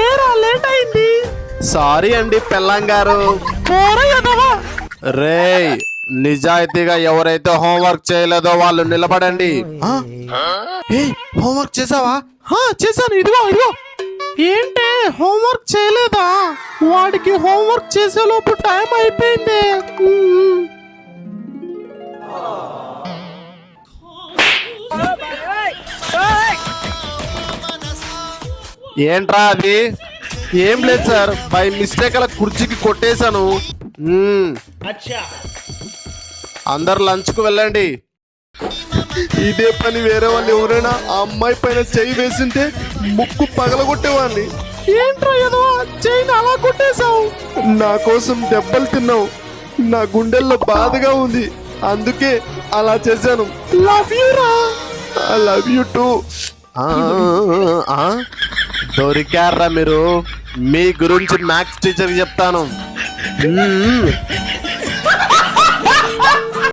ఏరా లేట్ అయింది. సారీ అండి పెళ్ళంగారు. రేయ్ నిజాయితీగా ఎవరైతే హోంవర్క్ చేయలేదో వాళ్ళు నిలబడండి. హోంవర్క్ చేసావా? చేశాను, ఇదిగో ఇదిగో. ఏంటే హోంవర్క్ చేయలేదా? వాడికి హోంవర్క్ చేసే లోపు టైం అయిపోయింది. ఏంట్రా అది? ఏం లేదు సార్, బై మిస్టేక్ అలా కుర్చీకి కొట్టేశాను. అందరు లంచ్ కు వెళ్ళండి. ఇదే పని వేరే వాళ్ళు ఎవరైనా ఆ అమ్మాయి పైన చెయ్యి వేసింటే ముక్కు పగలగొట్టేవాడిని. ఏంట్రా ఏదో చైన్ అలా కొట్టేశావు? నా కోసం దెబ్బలు తిన్నావు, నా గుండెల్లో బాధగా ఉంది, అందుకే అలా చేశాను. లవ్ యూ రా. I love you too. దొరికారా మీరు? మీ గురించి మ్యాథ్స్ టీచర్ చెప్తాను.